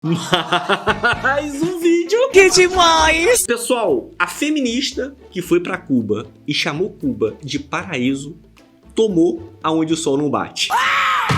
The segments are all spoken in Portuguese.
Mais um vídeo! Que demais! Pessoal, a feminista que foi pra Cuba e chamou Cuba de paraíso tomou aonde o sol não bate.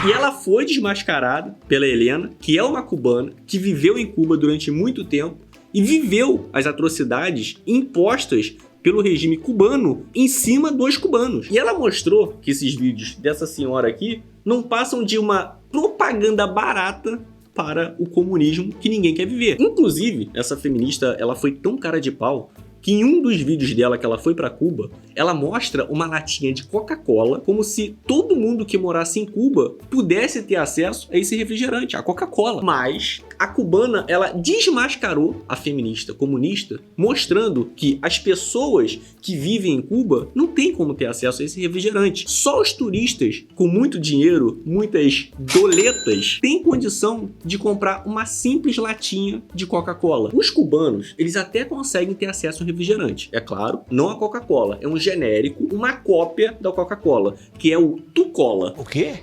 E ela foi desmascarada pela Helena, que é uma cubana, que viveu em Cuba durante muito tempo e viveu as atrocidades impostas pelo regime cubano em cima dos cubanos. E ela mostrou que esses vídeos dessa senhora aqui não passam de uma propaganda barata para o comunismo que ninguém quer viver. Inclusive, essa feminista, ela foi tão cara de pau que em um dos vídeos dela que ela foi para Cuba, ela mostra uma latinha de Coca-Cola como se todo mundo que morasse em Cuba pudesse ter acesso a esse refrigerante, a Coca-Cola. Mas a cubana, ela desmascarou a feminista comunista, mostrando que as pessoas que vivem em Cuba não têm como ter acesso a esse refrigerante. Só os turistas com muito dinheiro, muitas doletas, têm condição de comprar uma simples latinha de Coca-Cola. Os cubanos, eles até conseguem ter acesso ao refrigerante. É claro, não a Coca-Cola, é um genérico, uma cópia da Coca-Cola, que é o Tucola. O quê?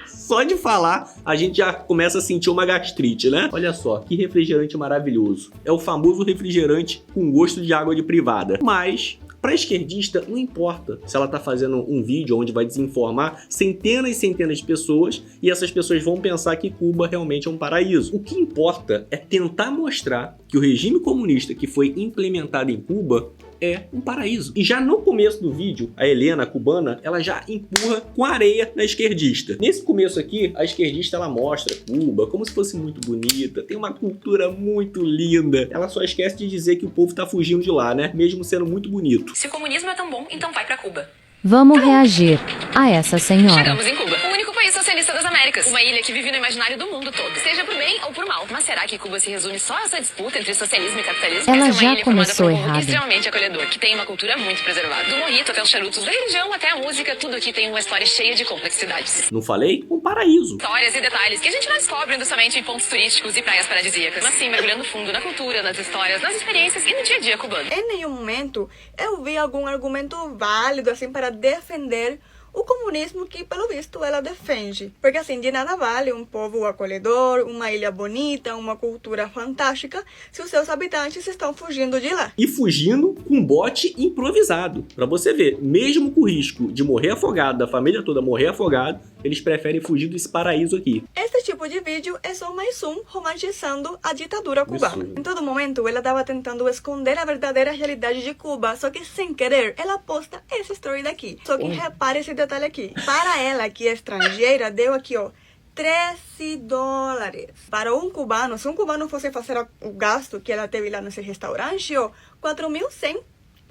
Só de falar, a gente já começa a sentir uma gastrite, né? Olha só, que refrigerante maravilhoso. É o famoso refrigerante com gosto de água de privada. Mas para esquerdista, não importa se ela tá fazendo um vídeo onde vai desinformar centenas e centenas de pessoas e essas pessoas vão pensar que Cuba realmente é um paraíso. O que importa é tentar mostrar que o regime comunista que foi implementado em Cuba é um paraíso. E já no começo do vídeo, a Helena, a cubana, ela já empurra com areia na esquerdista. Nesse começo aqui, a esquerdista ela mostra Cuba como se fosse muito bonita, tem uma cultura muito linda. Ela só esquece de dizer que o povo tá fugindo de lá, né? Mesmo sendo muito bonito. Se o comunismo é tão bom, então vai pra Cuba. Vamos reagir a essa senhora. Chegamos em Cuba, o único país socialista das Américas. Uma ilha que vive no imaginário do mundo todo, seja pro bem ou pro mal. Mas será que Cuba se resume só a essa disputa entre socialismo e capitalismo? Ela essa é uma já ilha começou formada por um povo errado. extremamente acolhedor, que tem uma cultura muito preservada. Do mojito até os charutos, da religião até a música, tudo aqui tem uma história cheia de complexidades. Não falei? Um paraíso. Histórias e detalhes que a gente não descobre somente em pontos turísticos e praias paradisíacas, mas sim mergulhando fundo na cultura, nas histórias, nas experiências e no dia a dia cubano. Em nenhum momento eu vi algum argumento válido assim para defender o comunismo que, pelo visto, ela defende. Porque, assim, de nada vale um povo acolhedor, uma ilha bonita, uma cultura fantástica, se os seus habitantes estão fugindo de lá. E fugindo com um bote improvisado. Pra você ver, mesmo com o risco de morrer afogado, da família toda morrer afogado, eles preferem fugir desse paraíso aqui. Este tipo de vídeo é só mais um romantizando a ditadura cubana. Isso. Em todo momento, ela estava tentando esconder a verdadeira realidade de Cuba, só que sem querer, ela posta essa story daqui. Só que repare esse detalhe aqui. Para ela, que é estrangeira, deu aqui, ó, $13. Para um cubano, se um cubano fosse fazer o gasto que ela teve lá nesse restaurante, ó, 4.100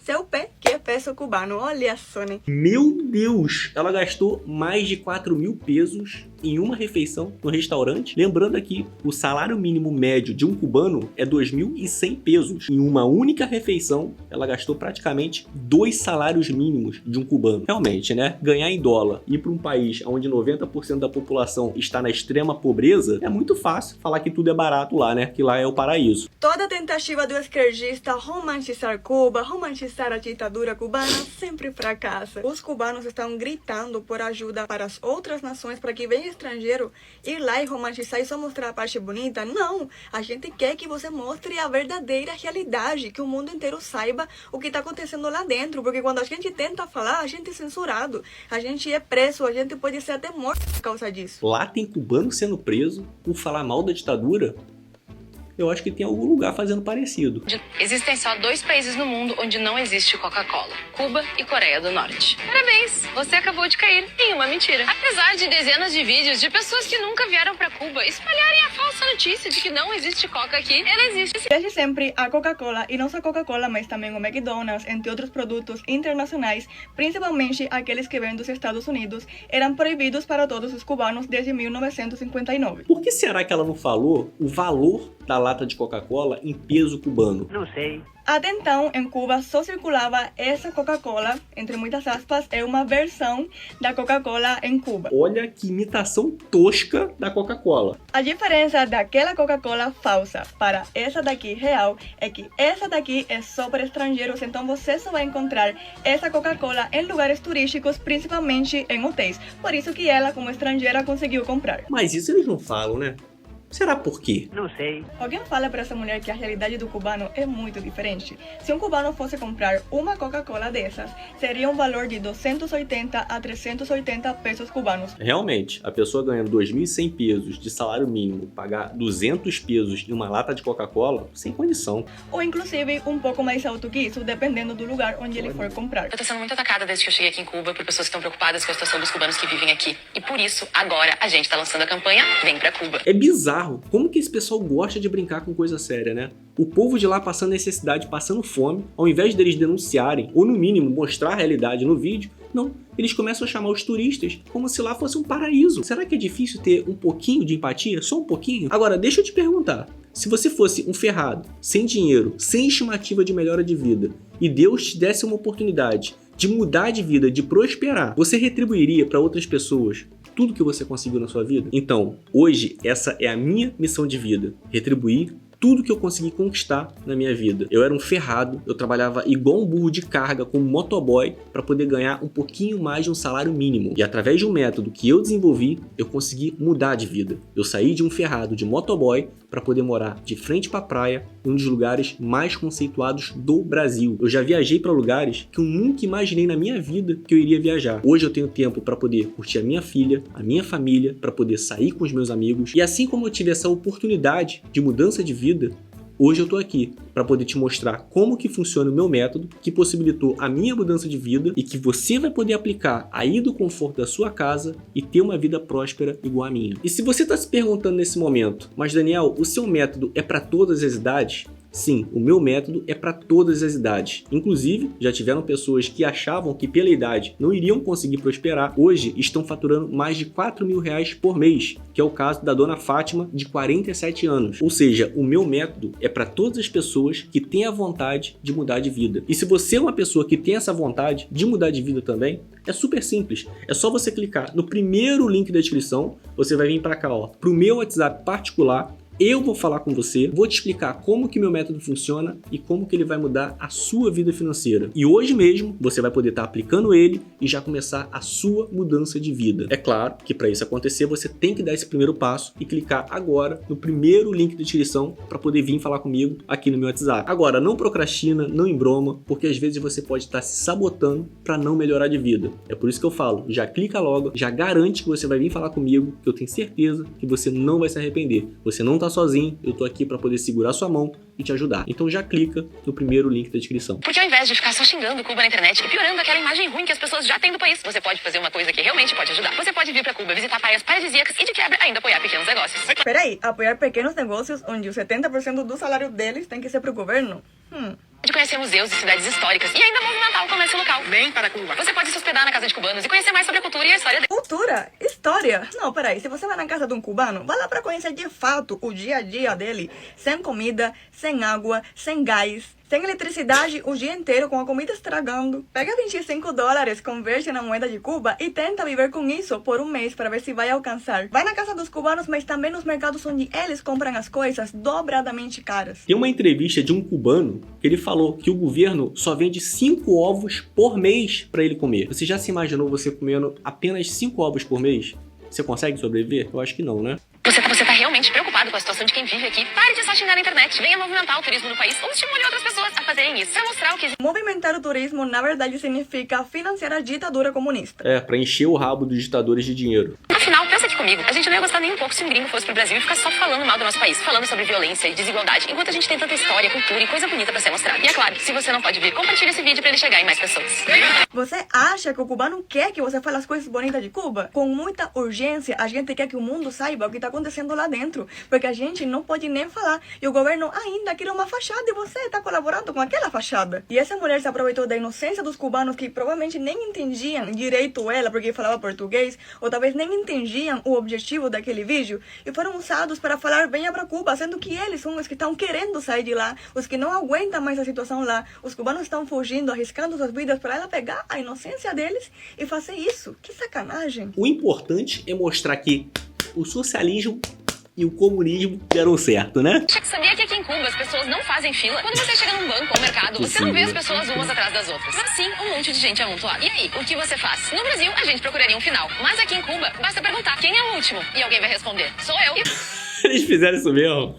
seu pé, que é peso cubano. Olha só, né? Meu Deus! Ela gastou mais de 4.000 pesos em uma refeição no restaurante. Lembrando aqui, o salário mínimo médio de um cubano é 2.100 pesos. Em uma única refeição, ela gastou praticamente 2 salários mínimos de um cubano. Realmente, né? Ganhar em dólar e ir para um país onde 90% da população está na extrema pobreza, é muito fácil falar que tudo é barato lá, né? Que lá é o paraíso. Toda tentativa do esquerdista romantizar Cuba, romantizar a ditadura cubana, sempre fracassa. Os cubanos estão gritando por ajuda para as outras nações para que venham estrangeiro ir lá e romantizar e só mostrar a parte bonita. Não, a gente quer que você mostre a verdadeira realidade, que o mundo inteiro saiba o que está acontecendo lá dentro, porque quando a gente tenta falar, a gente é censurado, a gente é preso, a gente pode ser até morto por causa disso. Lá tem cubano sendo preso por falar mal da ditadura? Eu acho que tem algum lugar fazendo parecido. Existem só 2 países no mundo onde não existe Coca-Cola: Cuba e Coreia do Norte. Parabéns, você acabou de cair em uma mentira. Apesar de dezenas de vídeos de pessoas que nunca vieram pra Cuba espalharem a falsa notícia de que não existe Coca aqui, ela existe sim. Desde sempre, a Coca-Cola, e não só a Coca-Cola, mas também o McDonald's, entre outros produtos internacionais, principalmente aqueles que vêm dos Estados Unidos, eram proibidos para todos os cubanos desde 1959. Por que será que ela não falou o valor da lata de Coca-Cola em peso cubano? Não sei. Até então, em Cuba só circulava essa Coca-Cola, entre muitas aspas, é uma versão da Coca-Cola em Cuba. Olha que imitação tosca da Coca-Cola. A diferença daquela Coca-Cola falsa para essa daqui real é que essa daqui é só para estrangeiros, então você só vai encontrar essa Coca-Cola em lugares turísticos, principalmente em hotéis. Por isso que ela, como estrangeira, conseguiu comprar. Mas isso eles não falam, né? Será por quê? Não sei. Alguém fala para essa mulher que a realidade do cubano é muito diferente. Se um cubano fosse comprar uma Coca-Cola dessas, seria um valor de 280 a 380 pesos cubanos. Realmente, a pessoa ganhando 2.100 pesos de salário mínimo, pagar 200 pesos em uma lata de Coca-Cola, sem condição. Ou inclusive um pouco mais alto que isso, dependendo do lugar onde ele for comprar. Eu tô sendo muito atacada desde que eu cheguei aqui em Cuba por pessoas que estão preocupadas com a situação dos cubanos que vivem aqui. E por isso, agora, a gente tá lançando a campanha Vem pra Cuba. É bizarro como que esse pessoal gosta de brincar com coisa séria, né? O povo de lá passando necessidade, passando fome, ao invés deles denunciarem, ou no mínimo mostrar a realidade no vídeo, não, eles começam a chamar os turistas como se lá fosse um paraíso. Será que é difícil ter um pouquinho de empatia? Só um pouquinho? Agora, deixa eu te perguntar. Se você fosse um ferrado, sem dinheiro, sem estimativa de melhora de vida, e Deus te desse uma oportunidade de mudar de vida, de prosperar, você retribuiria para outras pessoas tudo que você conseguiu na sua vida? Então, hoje, essa é a minha missão de vida. Retribuir tudo que eu consegui conquistar na minha vida. Eu era um ferrado, eu trabalhava igual um burro de carga como motoboy para poder ganhar um pouquinho mais de um salário mínimo. E através de um método que eu desenvolvi, eu consegui mudar de vida. Eu saí de um ferrado de motoboy para poder morar de frente para a praia, em um dos lugares mais conceituados do Brasil. Eu já viajei para lugares que eu nunca imaginei na minha vida que eu iria viajar. Hoje eu tenho tempo para poder curtir a minha filha, a minha família, para poder sair com os meus amigos. E assim como eu tive essa oportunidade de mudança de vida, hoje eu tô aqui para poder te mostrar como que funciona o meu método, que possibilitou a minha mudança de vida e que você vai poder aplicar aí do conforto da sua casa e ter uma vida próspera igual a minha. E se você tá se perguntando nesse momento, mas Daniel, o seu método é para todas as idades? Sim, o meu método é para todas as idades. Inclusive, já tiveram pessoas que achavam que pela idade não iriam conseguir prosperar. Hoje estão faturando mais de R$4.000 por mês, que é o caso da dona Fátima, de 47 anos. Ou seja, o meu método é para todas as pessoas que têm a vontade de mudar de vida. E se você é uma pessoa que tem essa vontade de mudar de vida também, é super simples. É só você clicar no primeiro link da descrição, você vai vir para cá, ó, pro meu WhatsApp particular. Eu vou falar com você, vou te explicar como que meu método funciona e como que ele vai mudar a sua vida financeira. E hoje mesmo você vai poder estar aplicando ele e já começar a sua mudança de vida. É claro que para isso acontecer você tem que dar esse primeiro passo e clicar agora no primeiro link da descrição para poder vir falar comigo aqui no meu WhatsApp. Agora, não procrastina, não embroma, porque às vezes você pode estar se sabotando para não melhorar de vida. É por isso que eu falo, já clica logo, já garante que você vai vir falar comigo, que eu tenho certeza que você não vai se arrepender. Você não tá sozinho, eu tô aqui para poder segurar sua mão e te ajudar. Então já clica no primeiro link da descrição. Porque ao invés de ficar só xingando Cuba na internet e piorando aquela imagem ruim que as pessoas já têm do país, você pode fazer uma coisa que realmente pode ajudar. Você pode vir pra Cuba, visitar praias paradisíacas e de quebra ainda apoiar pequenos negócios. Peraí, apoiar pequenos negócios onde o 70% do salário deles tem que ser pro governo? De conhecer museus e cidades históricas e ainda movimentar o comércio local. Vem para Cuba. Você pode se hospedar na casa de cubanos e conhecer mais sobre a cultura e a história deles. Cultura? História? Não, peraí, se você vai na casa de um cubano, vai lá pra conhecer de fato o dia a dia dele, sem comida, sem água, sem gás, sem eletricidade o dia inteiro, com a comida estragando. Pega $25, converte na moeda de Cuba e tenta viver com isso por um mês para ver se vai alcançar. Vai na casa dos cubanos, mas também nos mercados onde eles compram as coisas dobradamente caras. Tem uma entrevista de um cubano que ele falou que o governo só vende 5 ovos por mês para ele comer. Você já se imaginou você comendo apenas 5 ovos por mês? Você consegue sobreviver? Eu acho que não, né? Você tá realmente preocupado com a situação de quem vive aqui? Pare de só xingar na internet. Venha movimentar o turismo no país ou estimule outras pessoas a fazerem isso. Pra mostrar o que... Movimentar o turismo, na verdade, significa financiar a ditadura comunista. É, pra encher o rabo dos ditadores de dinheiro. Afinal, pensa aqui comigo. A gente não ia gostar nem um pouco se um gringo fosse pro Brasil e ficar só falando mal do nosso país. Falando sobre violência e desigualdade. Enquanto a gente tem tanta história, cultura e coisa bonita pra ser mostrada. E é claro, se você não pode vir, compartilhe esse vídeo pra ele chegar em mais pessoas. Você acha que o cubano quer que você fale as coisas bonitas de Cuba? Com muita urgência, a gente quer que o mundo saiba o que tá acontecendo lá dentro. Porque a gente não pode nem falar. E o governo ainda quer uma fachada e você está colaborando com aquela fachada. E essa mulher se aproveitou da inocência dos cubanos que provavelmente nem entendiam direito ela porque falava português. Ou talvez nem entendiam o objetivo daquele vídeo. E foram usados para falar venha para Cuba. Sendo que eles são os que estão querendo sair de lá. Os que não aguentam mais a situação lá. Os cubanos estão fugindo, arriscando suas vidas para ela pegar a inocência deles e fazer isso. Que sacanagem. O importante é mostrar que o socialismo e o comunismo deram certo, né? Sabia que aqui em Cuba as pessoas não fazem fila? Quando você chega num banco ou mercado, você não vê as pessoas umas atrás das outras. Mas sim, um monte de gente amontoada. E aí, o que você faz? No Brasil, a gente procuraria um final. Mas aqui em Cuba, basta perguntar quem é o último. E alguém vai responder, sou eu. Eles fizeram isso mesmo?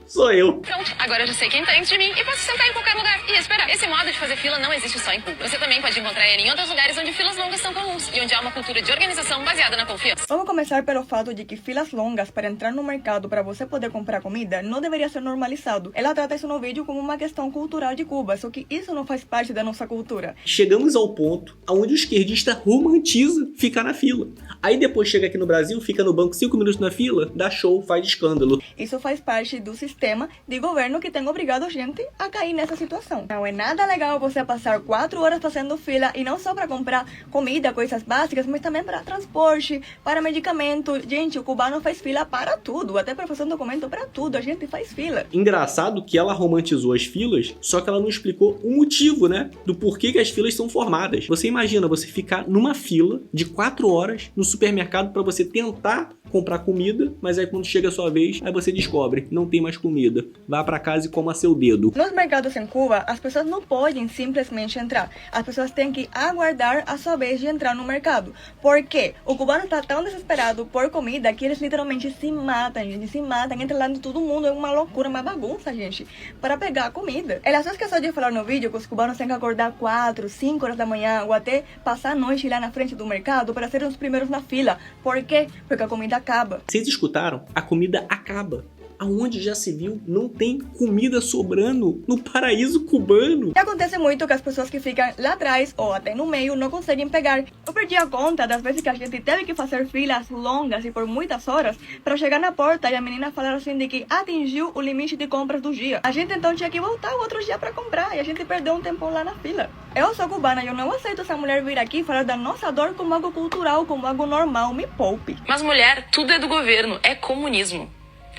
Sou eu. Pronto, agora eu já sei quem tá dentro de mim e posso sentar em qualquer lugar e esperar. Esse modo de fazer fila não existe só em Cuba. Você também pode encontrar ele em outros lugares onde filas longas são comuns e onde há uma cultura de organização baseada na confiança. Vamos começar pelo fato de que filas longas para entrar no mercado para você poder comprar comida não deveria ser normalizado. Ela trata isso no vídeo como uma questão cultural de Cuba, só que isso não faz parte da nossa cultura. Chegamos ao ponto onde o esquerdista romantiza ficar na fila. Aí depois chega aqui no Brasil, fica no banco 5 minutos na fila, dá show, faz escândalo. Isso faz parte do sistema de governo que tem obrigado a gente a cair nessa situação. Não é nada legal você passar 4 horas fazendo fila e não só para comprar comida, coisas básicas, mas também para transporte, para medicamento. Gente, o cubano faz fila para tudo, até para fazer um documento para tudo, a gente faz fila. Engraçado que ela romantizou as filas, só que ela não explicou o motivo, né, do porquê que as filas são formadas. Você imagina você ficar numa fila de 4 horas no supermercado para você tentar comprar comida, mas aí quando chega a sua vez, aí você descobre, não tem mais comida. Vá para casa e coma seu dedo. Nos mercados em Cuba, as pessoas não podem simplesmente entrar. As pessoas têm que aguardar a sua vez de entrar no mercado. Por quê? O cubano está tão desesperado por comida que eles literalmente se matam, gente. Se matam, entra lá de todo mundo. É uma loucura, uma bagunça, gente, para pegar a comida. Ela só esqueceu de falar no vídeo que os cubanos têm que acordar 4, 5 horas da manhã ou até passar a noite lá na frente do mercado para serem os primeiros na fila. Por quê? Porque a comida acaba. Vocês escutaram? A comida acaba. Aonde já se viu, não tem comida sobrando no paraíso cubano. E acontece muito que as pessoas que ficam lá atrás ou até no meio não conseguem pegar. Eu perdi a conta das vezes que a gente teve que fazer filas longas e por muitas horas para chegar na porta e a menina falar assim de que atingiu o limite de compras do dia. A gente então tinha que voltar o outro dia para comprar e a gente perdeu um tempo lá na fila. Eu sou cubana e eu não aceito essa mulher vir aqui falar da nossa dor como algo cultural, como algo normal. Me poupe. Mas mulher, tudo é do governo, é comunismo.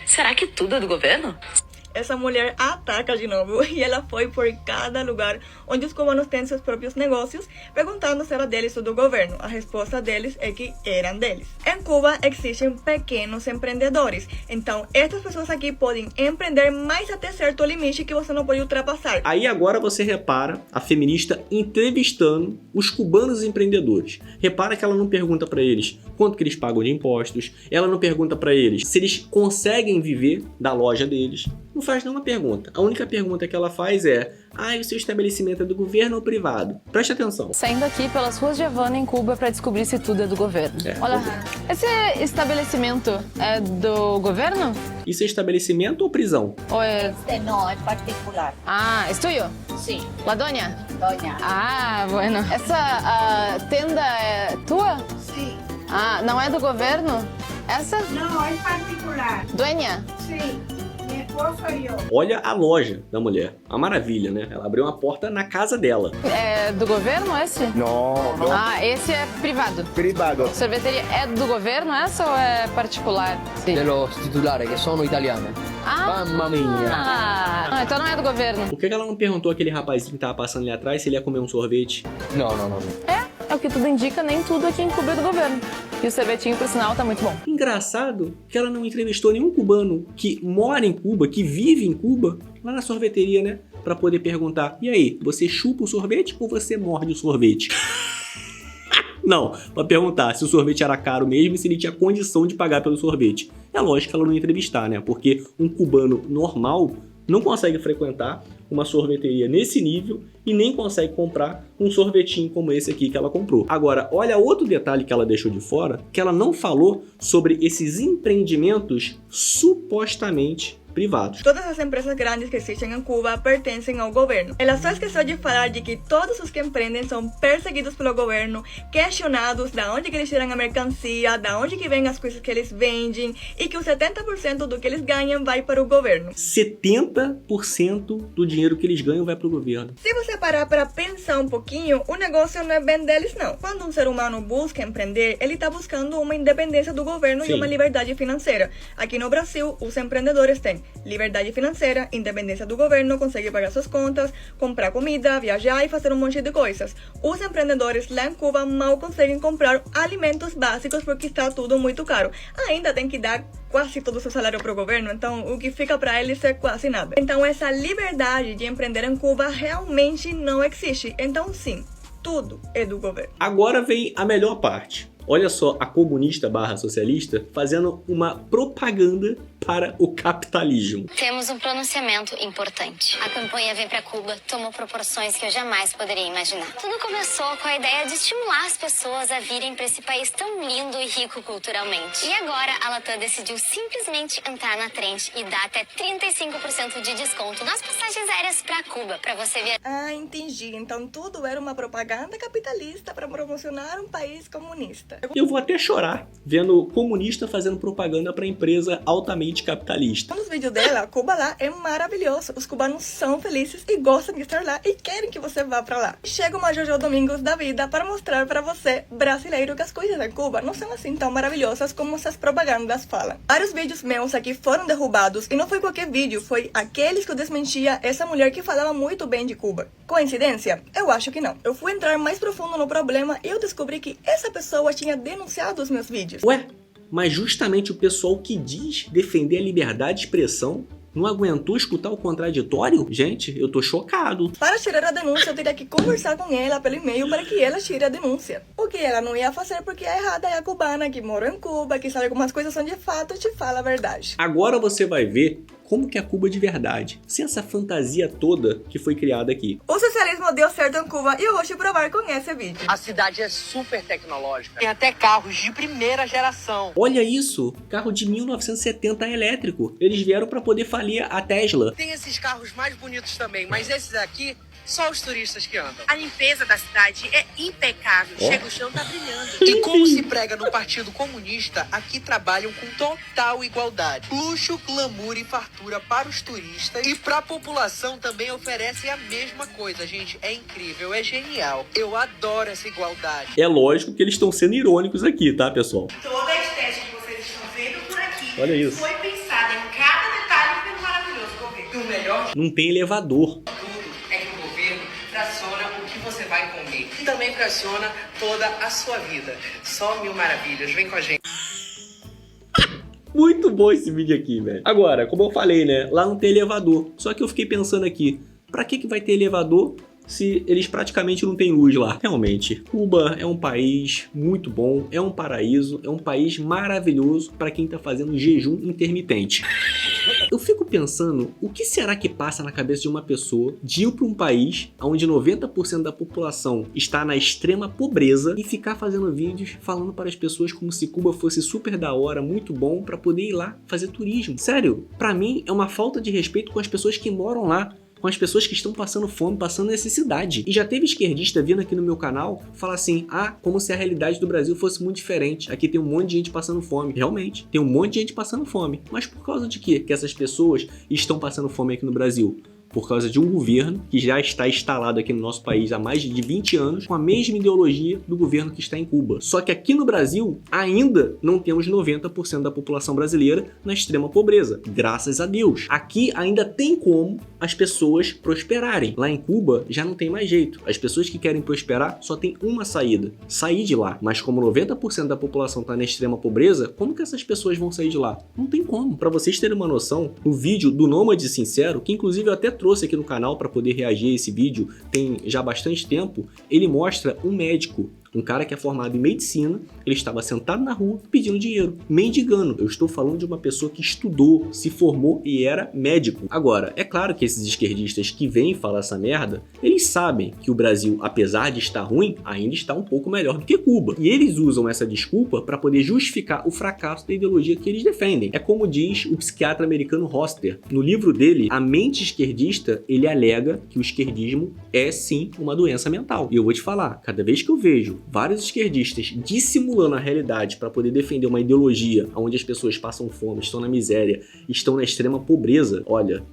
Será que tudo é do governo? Essa mulher ataca de novo e ela foi por cada lugar onde os cubanos têm seus próprios negócios, perguntando se era deles ou do governo. A resposta deles é que eram deles. Em Cuba existem pequenos empreendedores, então estas pessoas aqui podem empreender mais até certo limite que você não pode ultrapassar. Aí agora você repara a feminista entrevistando os cubanos empreendedores. Repara que ela não pergunta pra eles quanto que eles pagam de impostos, ela não pergunta pra eles se eles conseguem viver da loja deles. Não faz nenhuma pergunta. A única pergunta que ela faz é: o seu estabelecimento é do governo ou privado? Preste atenção. Saindo aqui pelas ruas de Havana, em Cuba, para descobrir se tudo é do governo. Olha, esse estabelecimento é do governo? Isso é estabelecimento ou prisão? Ou é... No, es particular. Ah, ¿es tuyo? Sí, La doña? doña. Ah, bueno. Essa tenda é tua? Sí. Ah, não é do governo? Essa? No, es particular. Dueña? Sí, mi esposo y yo. Olha a loja da mulher. Uma maravilha, né? Ela abriu uma porta na casa dela. É do governo esse? No, no, Ah, esse é privado. privado. Sorveteria é do governo essa ou é particular? dello titolare che sono italiano. Ah, Mamma mia. ah, então não é do governo. Por que ela não perguntou aquele rapazinho que tava passando ali atrás se ele ia comer um sorvete? No, no, no. É o que tudo indica, nem tudo aqui em Cuba é do governo. E o sorvetinho, por sinal, tá muito bom. Engraçado que ela não entrevistou nenhum cubano que mora em Cuba, que vive em Cuba, lá na sorveteria, né? Pra poder perguntar: e aí, você chupa o sorvete ou você morde o sorvete? Não, pra perguntar se o sorvete era caro mesmo e se ele tinha condição de pagar pelo sorvete. É lógico que ela não ia entrevistar, né? Porque um cubano normal não consegue frequentar uma sorveteria nesse nível e nem consegue comprar um sorvetinho como esse aqui que ela comprou. Agora, olha outro detalhe que ela deixou de fora, que ela não falou sobre esses empreendimentos supostamente privados. Todas as empresas grandes que existem em Cuba pertencem ao governo. Ela só esqueceu de falar de que todos os que empreendem são perseguidos pelo governo, questionados da onde que eles tiram a mercancia, da onde que vem as coisas que eles vendem e que o 70% do que eles ganham vai para o governo. 70% do dinheiro que eles ganham vai pro governo. Se você parar para pensar um pouquinho, o negócio não é bem deles não. Quando um ser humano busca empreender, ele está buscando uma independência do governo Sim. e uma liberdade financeira. Aqui no Brasil, os empreendedores têm liberdade financeira, independência do governo, consegue pagar suas contas, comprar comida, viajar e fazer um monte de coisas. Os empreendedores lá em Cuba mal conseguem comprar alimentos básicos porque está tudo muito caro. Ainda tem que dar quase todo o seu salário para o governo, então o que fica para eles é quase nada. Então essa liberdade de empreender em Cuba realmente não existe. Então sim, tudo é do governo. Agora vem a melhor parte. Olha só a comunista / socialista fazendo uma propaganda para o capitalismo. Temos um pronunciamento importante. A campanha Vem pra Cuba tomou proporções que eu jamais poderia imaginar. Tudo começou com a ideia de estimular as pessoas a virem para esse país tão lindo e rico culturalmente. E agora a Latam decidiu simplesmente entrar na trend e dar até 35% de desconto nas passagens aéreas para Cuba, para você ver. Ah, entendi. Então tudo era uma propaganda capitalista para promocionar um país comunista. Eu vou até chorar vendo comunista fazendo propaganda para empresa altamente capitalista. Nos vídeos dela, Cuba lá é maravilhoso. Os cubanos são felizes e gostam de estar lá e querem que você vá pra lá. Chega uma Jojo Domingos da vida para mostrar para você, brasileiro, que as coisas em Cuba não são assim tão maravilhosas como essas propagandas falam. Vários vídeos meus aqui foram derrubados e não foi qualquer vídeo, foi aqueles que eu desmentia essa mulher que falava muito bem de Cuba. Coincidência? Eu acho que não. Eu fui entrar mais profundo no problema e eu descobri que essa pessoa tinha denunciado os meus vídeos. Ué? Mas justamente o pessoal que diz defender a liberdade de expressão não aguentou escutar o contraditório? Gente, eu tô chocado. Para tirar a denúncia, eu teria que conversar com ela pelo e-mail para que ela tire a denúncia. O que ela não ia fazer porque a errada é a cubana que mora em Cuba, que sabe algumas coisas são de fato e te fala a verdade. Agora você vai ver como que é Cuba de verdade, sem essa fantasia toda que foi criada aqui. O socialismo deu certo em Cuba e eu vou te provar com esse vídeo. A cidade é super tecnológica. Tem até carros de primeira geração. Olha isso, carro de 1970 elétrico. Eles vieram para poder falir a Tesla. Tem esses carros mais bonitos também, mas esses aqui, só os turistas que andam. A limpeza da cidade é impecável. Ó. Chega o chão, tá brilhando. E como se prega no Partido Comunista, aqui trabalham com total igualdade. Luxo, glamour e fartura para os turistas. E para a população também oferecem a mesma coisa, gente. É incrível, é genial. Eu adoro essa igualdade. É lógico que eles estão sendo irônicos aqui, tá, pessoal? Toda a estética que vocês estão vendo por aqui Olha isso. foi pensada em cada detalhe pelo maravilhoso governo. E o melhor Não tem elevador. é que o governo fraciona o que você vai comer. E também fraciona toda a sua vida. Só mil maravilhas. Vem com a gente. Muito bom esse vídeo aqui, velho. Agora, como eu falei, né? Lá não tem elevador. Só que eu fiquei pensando aqui, pra que vai ter elevador se eles praticamente não têm luz lá? Realmente, Cuba é um país muito bom, é um paraíso, é um país maravilhoso para quem tá fazendo jejum intermitente. Eu fico pensando, o que será que passa na cabeça de uma pessoa de ir para um país onde 90% da população está na extrema pobreza e ficar fazendo vídeos falando para as pessoas como se Cuba fosse super da hora, muito bom, para poder ir lá fazer turismo? Sério, para mim é uma falta de respeito com as pessoas que moram lá, com as pessoas que estão passando fome, passando necessidade. E já teve esquerdista vindo aqui no meu canal falar assim, como se a realidade do Brasil fosse muito diferente. Aqui tem um monte de gente passando fome. Realmente, tem um monte de gente passando fome. Mas por causa de quê que essas pessoas estão passando fome aqui no Brasil? Por causa de um governo que já está instalado aqui no nosso país há mais de 20 anos com a mesma ideologia do governo que está em Cuba. Só que aqui no Brasil ainda não temos 90% da população brasileira na extrema pobreza, graças a Deus. Aqui ainda tem como as pessoas prosperarem. Lá em Cuba já não tem mais jeito. As pessoas que querem prosperar só tem uma saída, sair de lá. Mas como 90% da população está na extrema pobreza, como que essas pessoas vão sair de lá? Não tem como. Para vocês terem uma noção, no vídeo do Nômade Sincero, que inclusive eu até trouxe aqui no canal para poder reagir a esse vídeo tem já bastante tempo, ele mostra um médico, um cara que é formado em medicina, ele estava sentado na rua pedindo dinheiro, mendigando. Eu estou falando de uma pessoa que estudou, se formou e era médico. Agora, é claro que esses esquerdistas que vêm falar essa merda, eles sabem que o Brasil, apesar de estar ruim, ainda está um pouco melhor do que Cuba. E eles usam essa desculpa para poder justificar o fracasso da ideologia que eles defendem. É como diz o psiquiatra americano Roster. No livro dele, A Mente Esquerdista, ele alega que o esquerdismo é sim uma doença mental. E eu vou te falar, cada vez que eu vejo vários esquerdistas dissimulando a realidade para poder defender uma ideologia onde as pessoas passam fome, estão na miséria, estão na extrema pobreza, olha,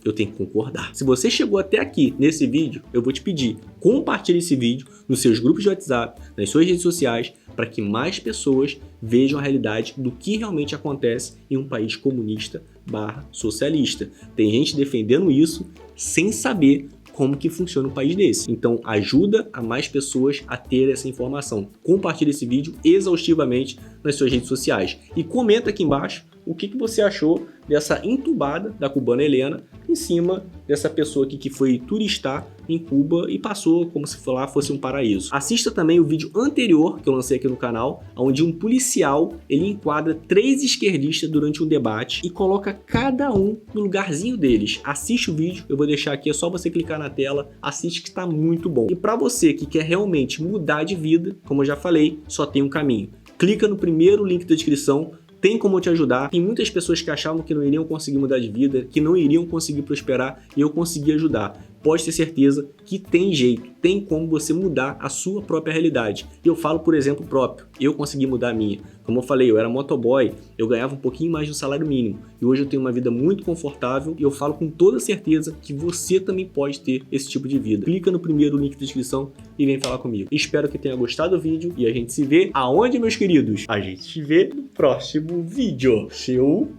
eu tenho que concordar. Se você chegou até aqui nesse vídeo, eu vou te pedir, compartilhe esse vídeo nos seus grupos de WhatsApp, nas suas redes sociais, para que mais pessoas vejam a realidade do que realmente acontece em um país comunista / socialista. Tem gente defendendo isso sem saber como que funciona um país desse. Então ajuda a mais pessoas a ter essa informação. Compartilhe esse vídeo exaustivamente nas suas redes sociais. E comenta aqui embaixo o que você achou dessa entubada da cubana Helena em cima dessa pessoa aqui que foi turistar em Cuba e passou como se lá fosse um paraíso. Assista também o vídeo anterior que eu lancei aqui no canal, onde um policial ele enquadra 3 esquerdistas durante um debate e coloca cada um no lugarzinho deles. Assiste o vídeo, eu vou deixar aqui, é só você clicar na tela, assiste que está muito bom. E para você que quer realmente mudar de vida, como eu já falei, só tem um caminho. Clica no primeiro link da descrição, tem como te ajudar. Tem muitas pessoas que achavam que não iriam conseguir mudar de vida, que não iriam conseguir prosperar, e eu consegui ajudar. Pode ter certeza que tem jeito, tem como você mudar a sua própria realidade. E eu falo por exemplo próprio, eu consegui mudar a minha. Como eu falei, eu era motoboy, eu ganhava um pouquinho mais do salário mínimo. E hoje eu tenho uma vida muito confortável e eu falo com toda certeza que você também pode ter esse tipo de vida. Clica no primeiro link da descrição e vem falar comigo. Espero que tenha gostado do vídeo e a gente se vê aonde, meus queridos? A gente se vê no próximo vídeo. Seu